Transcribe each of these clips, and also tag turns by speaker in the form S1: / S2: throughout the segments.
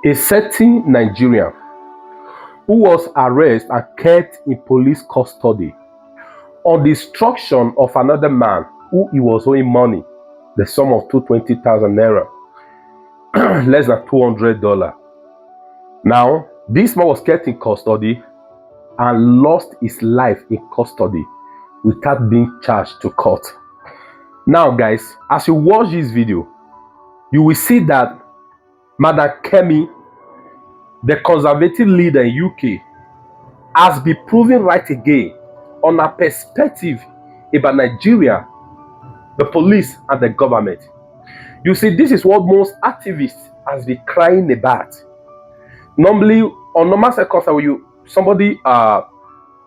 S1: A certain Nigerian who was arrested and kept in police custody on the instruction of another man who he was owing money, the sum of 220,000 naira, less than $200. Now, this man was kept in custody and lost his life in custody without being charged to court. Now, guys, as you watch this video, you will see that Madam Kemi, the conservative leader in UK, has been proven right again on her perspective about Nigeria, the police, and the government. You see, this is what most activists has been crying about. Normally, on normal circumstances, when somebody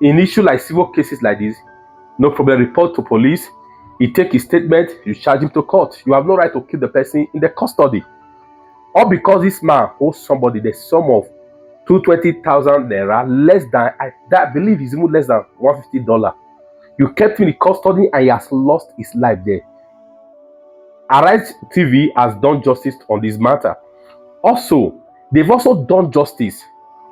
S1: in issue like civil cases like this, no problem, report to police, he take his statement, you charge him to court. You have no right to keep the person in the custody. Or because this man owes somebody the sum of 220,000 naira, less than, I believe is even less than $150. You kept him in custody and he has lost his life there. Arise TV has done justice on this matter. Also, they've also done justice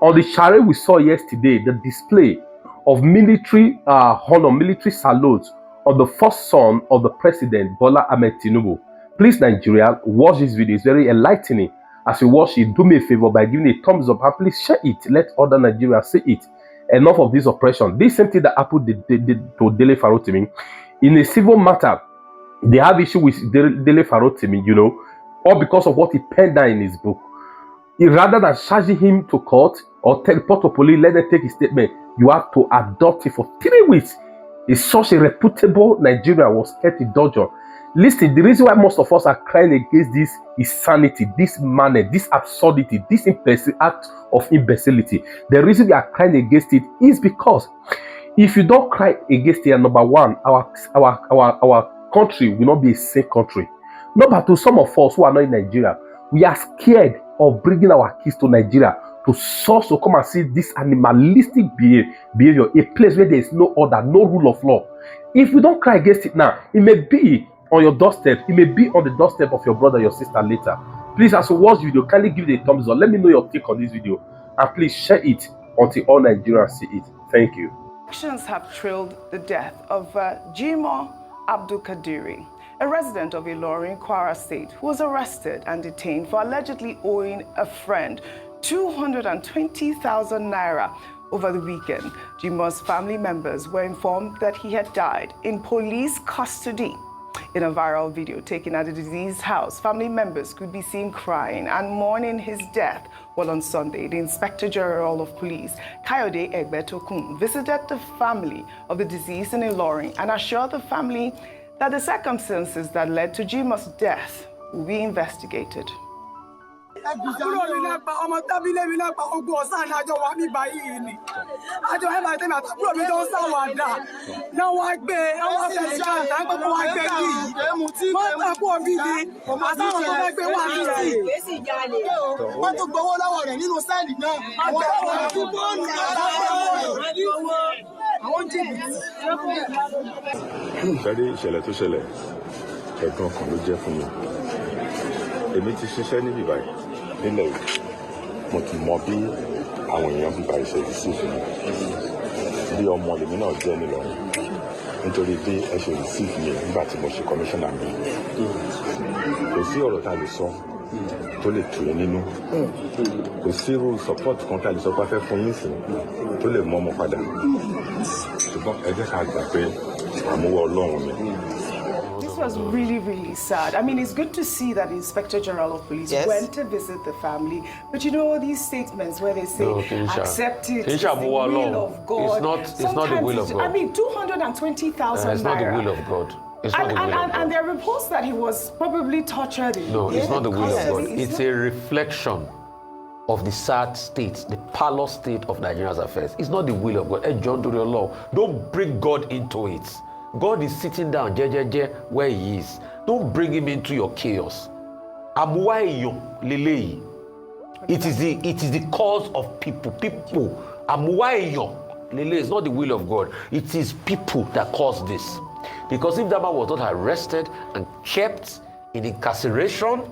S1: on the charade we saw yesterday, the display of military honor, military salutes on the first son of the president, Bola Ahmed Tinubu. Please, Nigeria, watch this video. It's very enlightening. As you watch it, do me a favor by giving a thumbs up and please share it. Let other Nigerians see it. Enough of this oppression. This same thing that happened to Dele Farotimi. In a civil matter, they have issue with Dele Farotimi, you know, all because of what he penned down in his book. Rather than charging him to court or report to police, let them take his statement, you have to adopt it for 3 weeks. It's such a reputable Nigerian was kept in dungeon. Listen, the reason why most of us are crying against this insanity, this manner, this absurdity, this act of imbecility, the reason we are crying against it is because if you don't cry against it, number one, our country will not be a safe country. Number two, some of us who are not in Nigeria, we are scared of bringing our kids to Nigeria to source to come and see this animalistic behavior, a place where there is no order, no rule of law. If we don't cry against it now, it may be on your doorstep, it may be on the doorstep of your brother, your sister later. Please, as you watch the video, kindly give it a thumbs up. Let me know your take on this video, and please share it until all Nigerians see it. Thank you.
S2: Actions have trailed the death of Jimoh Abdul Kadiri, a resident of Ilorin, Kwara State, who was arrested and detained for allegedly owing a friend 220,000 naira over the weekend. Jimoh's family members were informed that he had died in police custody. In a viral video taken at the deceased's house, family members could be seen crying and mourning his death. Well, on Sunday, the Inspector General of Police, Kayode Egbetokun, visited the family of the deceased in Ilorin and assured the family that the circumstances that led to Jimoh's death will be investigated.
S3: ìṣẹ̀lẹ̀ tó ṣẹlẹ̀ ẹ̀gbọ́n kan ló jẹ́ fún mi. Èmi ti ṣiṣẹ́ níbí báyìí nílẹ̀ yìí. Mo ti mọ bí àwọn èèyàn bíbá ìṣẹ̀lẹ̀ sí fún mi. Bí ọmọ lèmi náà jẹ́ nílọrin. Nítorí bí ẹ ṣe receive mi nígbà tí mo ṣe commissioner mi. Kò sí ọ̀rọ̀ tá a lè sọ tó lè tù ẹ́ nínú. Kò sí irú support kan tá a lè sọ pé a fẹ́ fún yín sìn tó lè mú ọmọ padà. Ṣùgbọ́n ẹ jẹ́ ká gbà pé àmúwọ́ Ọlọ́run ni.
S2: This was really, really sad. I mean, it's good to see that the Inspector General of Police went to visit the family. But you know, these statements where they say, accept it, it's the will of God.
S4: It's not the will of God.
S2: I mean, 220,000
S4: it's not the will of God. It's not the will of God.
S2: And there are reports that he was probably tortured.
S4: No, it's not the will of God. It's a reflection of the sad state, the parlous state of Nigeria's affairs. It's not the will of God. Hey, John, do your law. Don't bring God into it. God is sitting down where he is. Don't bring him into your chaos. It is the cause of people. It's not the will of God. It is people that cause this. Because if that man was not arrested and kept in incarceration,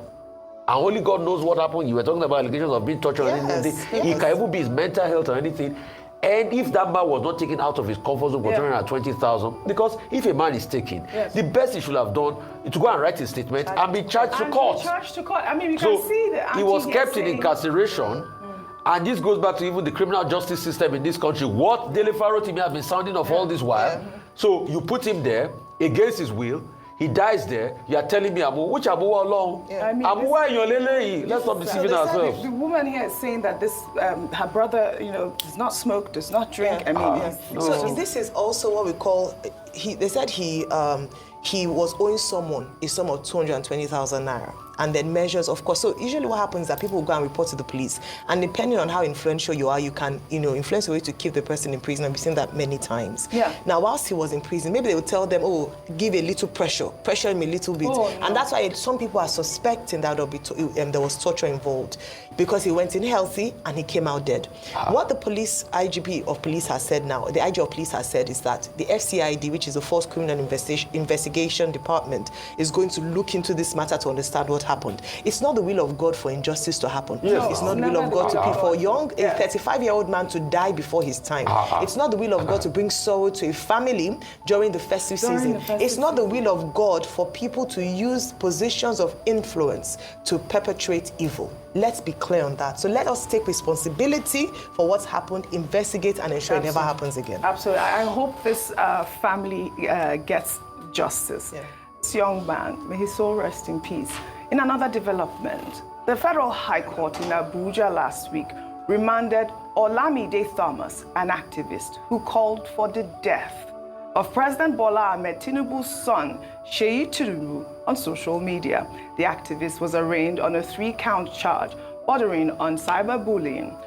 S4: And only God knows what happened. You were talking about allegations of being tortured or anything. It can even be his mental health or anything. And if that man was not taken out of his comfort zone for 220,000, because if a man is taken, the best he should have done is to go and write a statement and be charged to court.
S2: I mean, you can see that.
S4: He was kept in incarceration. And this goes back to even the criminal justice system in this country. What Dele Farotimi has been sounding of all this while. So you put him there against his will. He dies there. You are telling me, which Abu along?
S2: I mean,
S4: let's not deceive ourselves.
S2: The woman here is saying that this, her brother, does not smoke, does not drink. I mean,
S5: so this is also what we call. They said he was owing someone a sum of 220,000 naira. And then measures, of course. So usually what happens is that people go and report to the police. And depending on how influential you are, you can, influence your way to keep the person in prison. And we've seen that many times. Yeah. Now, whilst he was in prison, maybe they would tell them, give a little pressure him a little bit. And that's why some people are suspecting that there was torture involved because he went in healthy and he came out dead. What the IGP of police has said now, the IG of police has said is that the FCID, which is the Force Criminal Investigation Department, is going to look into this matter to understand what happened. It's not the will of God for injustice to happen. It's not the will of God for a 35-year-old man to die before his time. It's not the will of God to bring sorrow to a family during the festive season. It's not the will of God for people to use positions of influence to perpetrate evil. Let's be clear on that. So let us take responsibility for what's happened, investigate, and ensure it never happens again.
S2: Absolutely. I hope this family gets justice. This young man, may his soul rest in peace. In another development, the Federal High Court in Abuja last week remanded Olamide Thomas, an activist who called for the death of President Bola Ahmed Tinubu's son, Seyi Tinubu, on social media. The activist was arraigned on a 3-count charge bordering on cyberbullying.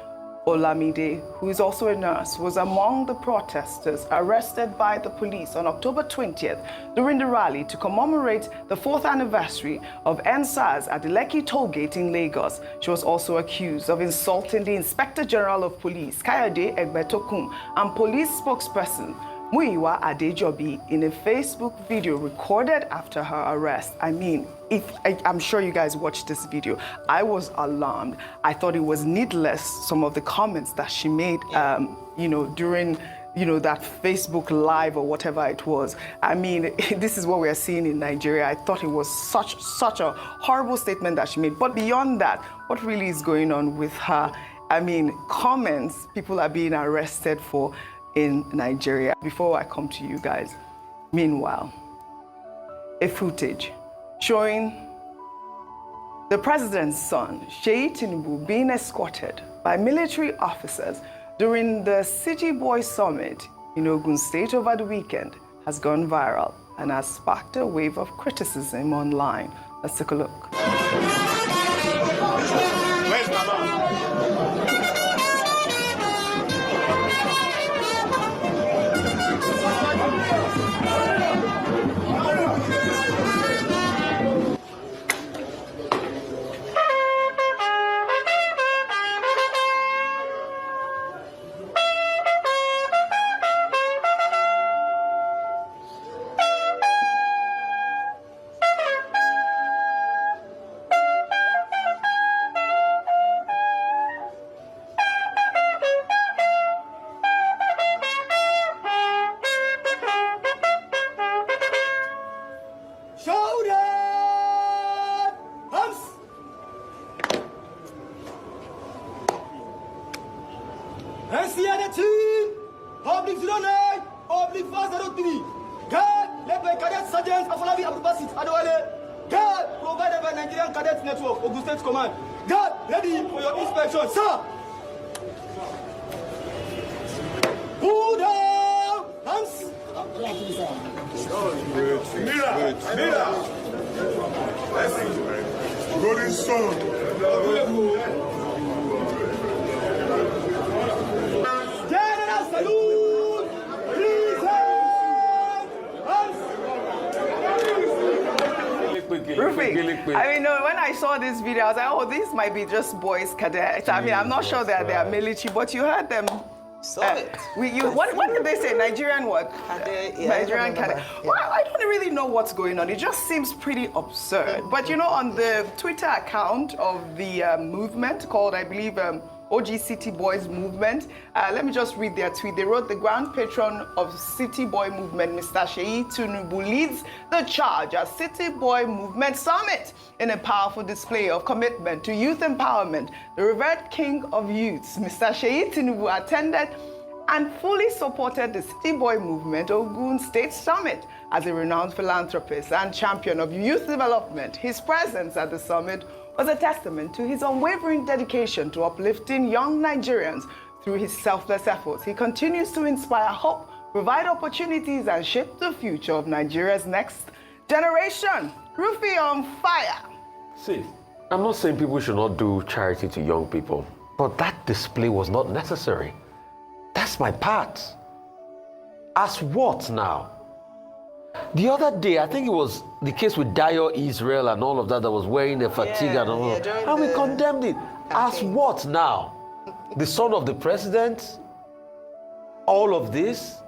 S2: Olamide, who is also a nurse, was among the protesters arrested by the police on October 20th during the rally to commemorate the 4th anniversary of NSAS at the Lekki toll gate in Lagos. She was also accused of insulting the Inspector General of Police, Kayode Egbetokun, and police spokesperson Muyiwa Adejobi in a Facebook video recorded after her arrest. I mean, I'm sure you guys watched this video. I was alarmed. I thought it was needless, some of the comments that she made, during, that Facebook Live or whatever it was. I mean, this is what we are seeing in Nigeria. I thought it was such a horrible statement that she made. But beyond that, what really is going on with her? I mean, comments people are being arrested for in Nigeria. Before I come to you guys, meanwhile, a footage showing the president's son, Seyi Tinubu, being escorted by military officers during the City Boy Summit in Ogun State over the weekend has gone viral and has sparked a wave of criticism online. Let's take a look.
S6: Where's Mama?
S7: Public 09, Public 503. God, let my cadet sergeant Afolabi Abubasit Adewale. God, provided by Nigerian Cadets Network, Ogun State Command. God, ready for your inspection, sir. Pull down, hands.
S6: Mira. Golden Sun.
S7: General salute.
S2: Rufy, I mean, when I saw this video, I was like, oh, this might be just boys cadets. I mean, I'm not sure that they are military, but you heard them
S5: Saw it.
S2: What did they say? Nigerian what? Nigerian
S5: Canada.
S2: Canada. Well, I don't really know what's going on. It just seems pretty absurd. But you know, on the Twitter account of the movement called, I believe, OG City Boys Movement, let me just read their tweet. They wrote, the grand patron of City Boy Movement, Mr. Seyi Tinubu, leads the charge at City Boy Movement Summit in a powerful display of commitment to youth empowerment. The revered king of youths, Mr. Seyi Tinubu, attended and fully supported the City Boy Movement Ogun State Summit. As a renowned philanthropist and champion of youth development, his presence at the summit was a testament to his unwavering dedication to uplifting young Nigerians through his selfless efforts. He continues to inspire hope, provide opportunities, and shape the future of Nigeria's next generation. Rufy on fire.
S4: See, I'm not saying people should not do charity to young people, but that display was not necessary. That's my part. As what now? The other day, I think it was the case with Dio Israel and all of that was wearing the fatigue and all of that. And we condemned it. As what now? The son of the president? All of this?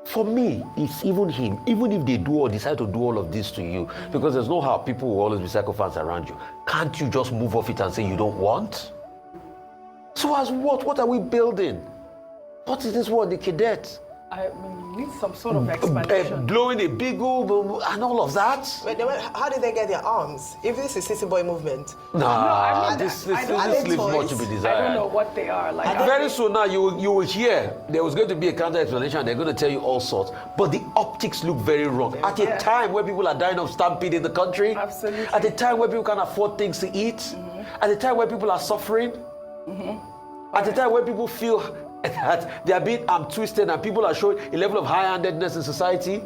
S4: For me, it's even him. Even if they do or decide to do all of this to you, because there's no how people will always be psychopaths around you. Can't you just move off it and say you don't want? So as what? What are we building? What is this word, the cadet?
S2: I need some sort of explanation.
S4: Blowing a big old and all of that?
S5: Wait, how did they get their arms? If this is City Boy Movement.
S4: This leaves much to be desired.
S2: I don't know what they are. Like
S4: very soon now, you will hear there was going to be a counter explanation. They're going to tell you all sorts, but the optics look very wrong. At a time where people are dying of stampede in the country,
S2: absolutely.
S4: At a time where people can't afford things to eat, at a time where people are suffering, at a time where people feel that they are being twisted and people are showing a level of high-handedness in society,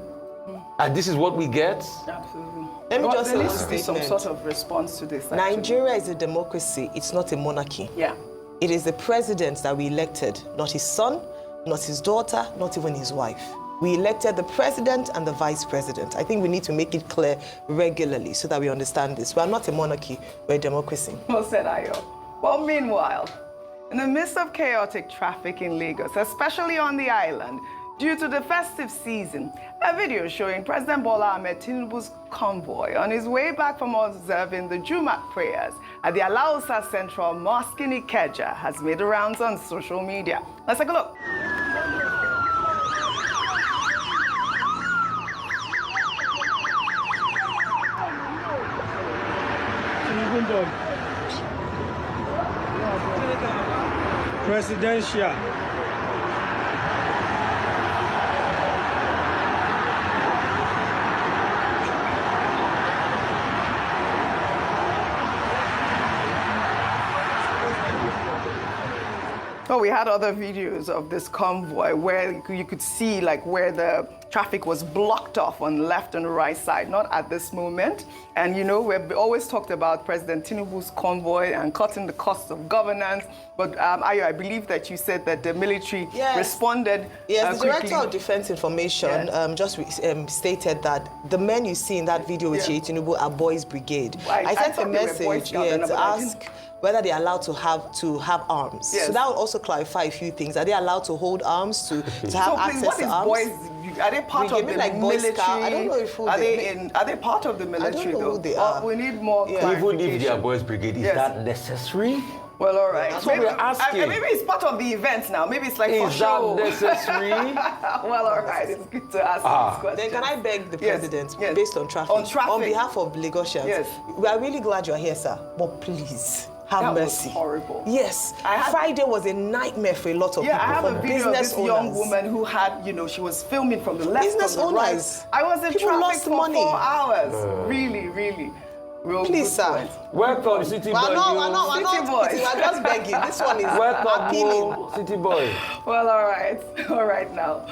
S4: and this is what we get.
S2: Absolutely.
S5: Let me just
S2: there needs to be some sort of response to this. Actually.
S5: Nigeria is a democracy. It's not a monarchy.
S2: Yeah.
S5: It is the president that we elected, not his son, not his daughter, not even his wife. We elected the president and the vice president. I think we need to make it clear regularly so that we understand this. We are not a monarchy, we're a democracy.
S2: Well said, Ayo. Well, meanwhile, in the midst of chaotic traffic in Lagos, especially on the island, due to the festive season, a video showing President Bola Ahmed Tinubu's convoy on his way back from observing the Jumat prayers at the Alausa Central Mosque in Ikeja has made the rounds on social media. Let's take a look.
S8: Presidential.
S2: Well, we had other videos of this convoy where you could see like where the traffic was blocked off on the left and the right side, not at this moment. And you know, we've always talked about President Tinubu's convoy and cutting the cost of governance. But Ayo, I believe that you said that the military responded
S5: Yes, the
S2: quickly.
S5: Director of Defense Information stated that the men you see in that video with Seyi Tinubu are Boys Brigade.
S2: I
S5: sent a message to ask whether they're allowed to have arms.
S2: Yes.
S5: So that would also clarify a few things. Are they allowed to hold arms, to have access to arms?
S2: Boys? Are they part of the
S5: like
S2: military?
S5: I don't know if
S2: are they part of the military?
S5: I don't know
S2: though?
S5: who they are.
S2: We need more clarification.
S4: Even if they are Boys Brigade, is that necessary?
S2: Well, all right.
S4: That's what we're asking.
S2: Maybe it's part of the event now. Maybe it's like for
S4: Is
S2: show.
S4: that necessary?
S2: Well, all right. It's good to ask this question.
S5: Then can I beg the president, based on traffic,
S2: on
S5: behalf of Lagosians, we are really glad you're here, sir, but please, have mercy.
S2: Was horrible.
S5: Yes. Friday was a nightmare for a lot of people.
S2: I have a video of this young woman who had, she was filming from the left,
S5: business
S2: from the
S5: owners.
S2: right. I was in
S5: people
S2: traffic
S5: lost
S2: for
S5: money.
S2: 4 hours. Really.
S5: Please, sir.
S4: Welcome, City Boy.
S5: We're not. We're just begging. This one is
S4: welcome,
S5: appealing.
S4: City Boy.
S2: Well, all right now.